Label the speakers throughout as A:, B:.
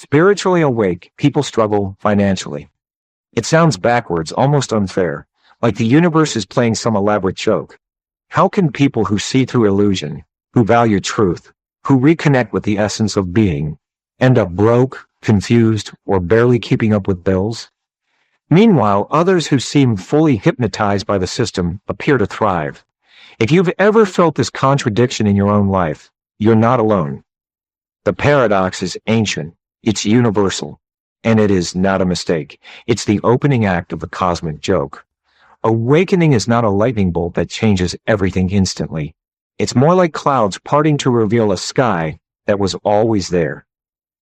A: Spiritually awake, people struggle financially. It sounds backwards, almost unfair, like the universe is playing some elaborate joke. How can people who see through illusion, who value truth, who reconnect with the essence of being, end up broke, confused, or barely keeping up with bills? Meanwhile, others who seem fully hypnotized by the system appear to thrive. If you've ever felt this contradiction in your own life, you're not alone. The paradox is ancient, it's universal, and it is not a mistake. It's the opening act of the cosmic joke. Awakening is not a lightning bolt that changes everything instantly. It's more like clouds parting to reveal a sky that was always there.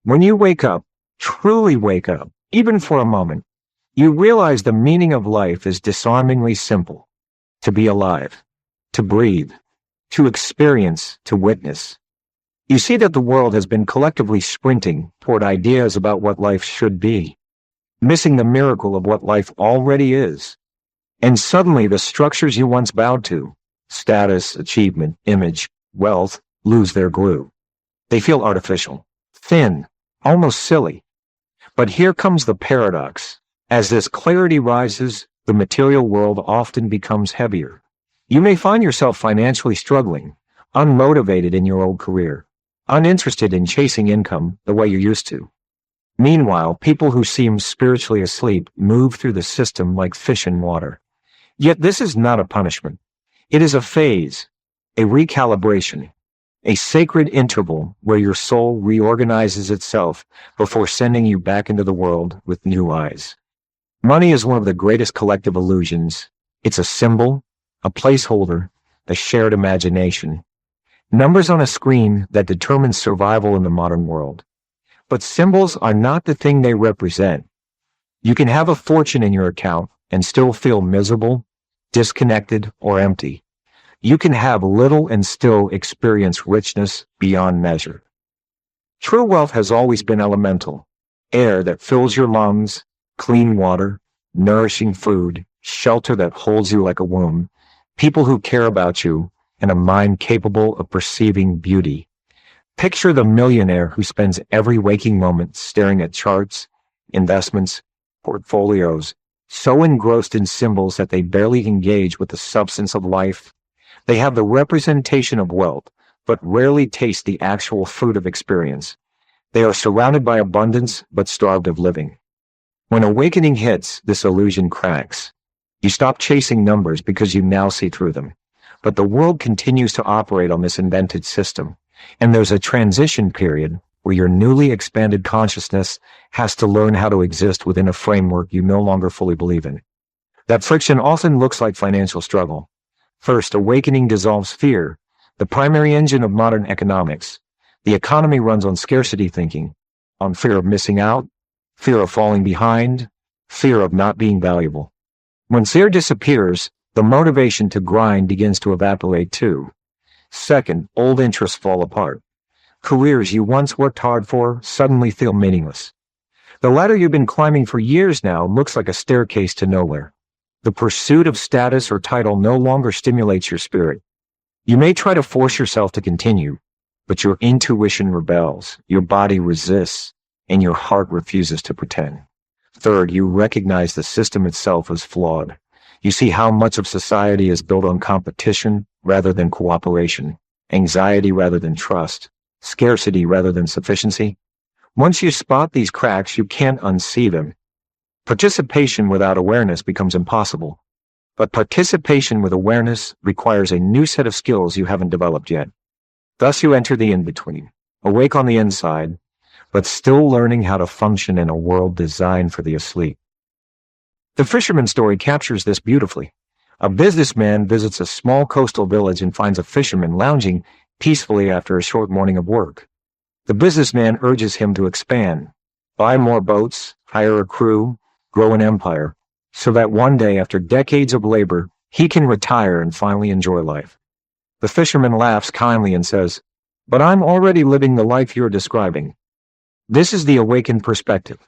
A: When you wake up, truly wake up, even for a moment, you realize the meaning of life is disarmingly simple. To be alive, to breathe, to experience, to witness. You see that the world has been collectively sprinting toward ideas about what life should be, missing the miracle of what life already is. And suddenly the structures you once bowed to, status, achievement, image, wealth, lose their glue. They feel artificial, thin, almost silly. But here comes the paradox. As this clarity rises, the material world often becomes heavier. You may find yourself financially struggling, unmotivated in your old career, uninterested in chasing income the way you used to. Meanwhile, people who seem spiritually asleep move through the system like fish in water. Yet this is not a punishment. It is a phase, a recalibration, a sacred interval where your soul reorganizes itself before sending you back into the world with new eyes. Money is one of the greatest collective illusions. It's a symbol, a placeholder, a shared imagination. Numbers on a screen that determine survival in the modern world. But symbols are not the thing they represent. You can have a fortune in your account and still feel miserable, disconnected, or empty. You can have little and still experience richness beyond measure. True wealth has always been elemental. Air that fills your lungs, clean water, nourishing food, shelter that holds you like a womb, people who care about you, and a mind capable of perceiving beauty. Picture the millionaire who spends every waking moment staring at charts, investments, portfolios, so engrossed in symbols that they barely engage with the substance of life. They have the representation of wealth, but rarely taste the actual fruit of experience. They are surrounded by abundance, but starved of living. When awakening hits, this illusion cracks. You stop chasing numbers because you now see through them. But the world continues to operate on this invented system, and there's a transition period where your newly expanded consciousness has to learn how to exist within a framework you no longer fully believe in. That friction often looks like financial struggle. First, awakening dissolves fear, the primary engine of modern economics. The economy runs on scarcity thinking, on fear of missing out, fear of falling behind, fear of not being valuable. When fear disappears, the motivation to grind begins to evaporate too. Second, old interests fall apart. Careers you once worked hard for suddenly feel meaningless. The ladder you've been climbing for years now looks like a staircase to nowhere. The pursuit of status or title no longer stimulates your spirit. You may try to force yourself to continue, but your intuition rebels, your body resists, and your heart refuses to pretend. Third, you recognize the system itself as flawed. You see how much of society is built on competition rather than cooperation, anxiety rather than trust, scarcity rather than sufficiency. Once you spot these cracks, you can't unsee them. Participation without awareness becomes impossible. But participation with awareness requires a new set of skills you haven't developed yet. Thus you enter the in-between, awake on the inside, but still learning how to function in a world designed for the asleep. The fisherman story captures this beautifully. A businessman visits a small coastal village and finds a fisherman lounging peacefully after a short morning of work. The businessman urges him to expand, buy more boats, hire a crew, grow an empire, so that one day, after decades of labor, he can retire and finally enjoy life. The fisherman laughs kindly and says, "But I'm already living the life you're describing." This is the awakened perspective.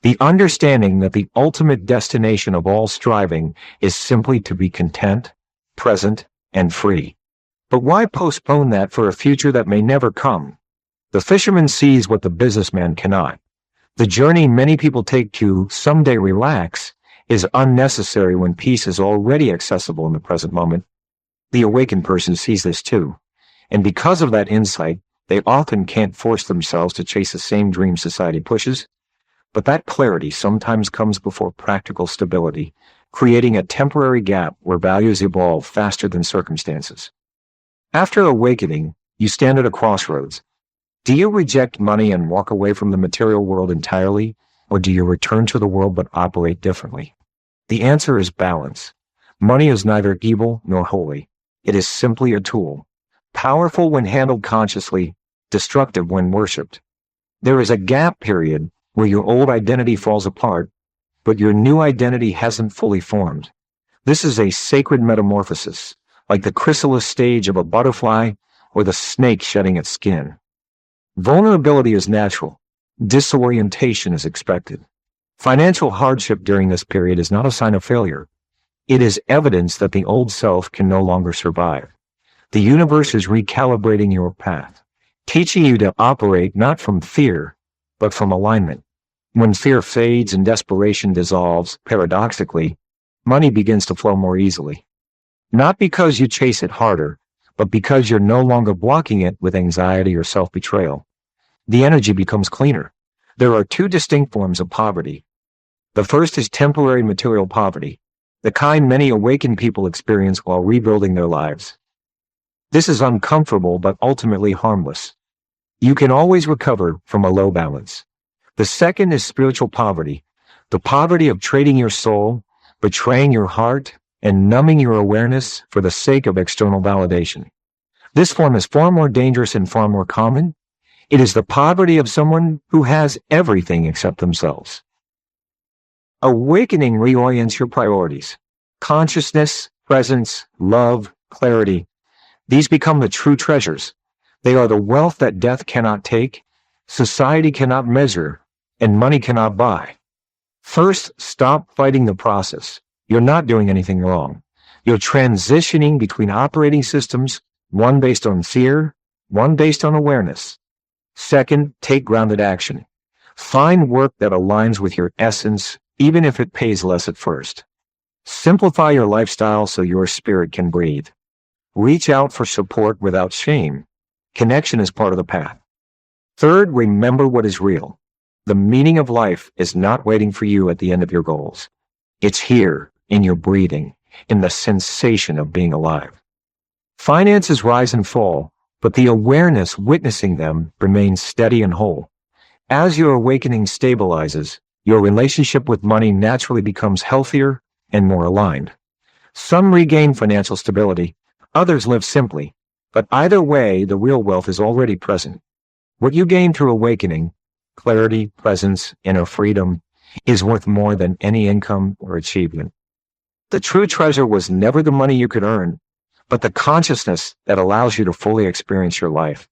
A: The understanding that the ultimate destination of all striving is simply to be content, present, and free. But why postpone that for a future that may never come? The fisherman sees what the businessman cannot. The journey many people take to someday relax is unnecessary when peace is already accessible in the present moment. The awakened person sees this too, and because of that insight, they often can't force themselves to chase the same dream society pushes. But that clarity sometimes comes before practical stability, creating a temporary gap where values evolve faster than circumstances. After awakening, you stand at a crossroads. Do you reject money and walk away from the material world entirely, or do you return to the world but operate differently? The answer is balance. Money is neither evil nor holy. It is simply a tool, powerful when handled consciously, destructive when worshipped. There is a gap period where your old identity falls apart, but your new identity hasn't fully formed. This is a sacred metamorphosis, like the chrysalis stage of a butterfly or the snake shedding its skin. Vulnerability is natural. Disorientation is expected. Financial hardship during this period is not a sign of failure. It is evidence that the old self can no longer survive. The universe is recalibrating your path, teaching you to operate not from fear, but from alignment. When fear fades and desperation dissolves, paradoxically, money begins to flow more easily. Not because you chase it harder, but because you're no longer blocking it with anxiety or self-betrayal. The energy becomes cleaner. There are two distinct forms of poverty. The first is temporary material poverty, the kind many awakened people experience while rebuilding their lives. This is uncomfortable but ultimately harmless. You can always recover from a low balance. The second is spiritual poverty, the poverty of trading your soul, betraying your heart, and numbing your awareness for the sake of external validation. This form is far more dangerous and far more common. It is the poverty of someone who has everything except themselves. Awakening reorients your priorities. Consciousness, presence, love, clarity. These become the true treasures. They are the wealth that death cannot take, society cannot measure, and money cannot buy. First, stop fighting the process. You're not doing anything wrong. You're transitioning between operating systems, one based on fear, one based on awareness. Second, take grounded action. Find work that aligns with your essence, even if it pays less at first. Simplify your lifestyle so your spirit can breathe. Reach out for support without shame. Connection is part of the path. Third, remember what is real. The meaning of life is not waiting for you at the end of your goals. It's here, in your breathing, in the sensation of being alive. Finances rise and fall, but the awareness witnessing them remains steady and whole. As your awakening stabilizes, your relationship with money naturally becomes healthier and more aligned. Some regain financial stability, others live simply, but either way, the real wealth is already present. What you gain through awakening, clarity, presence, inner freedom, is worth more than any income or achievement. The true treasure was never the money you could earn, but the consciousness that allows you to fully experience your life.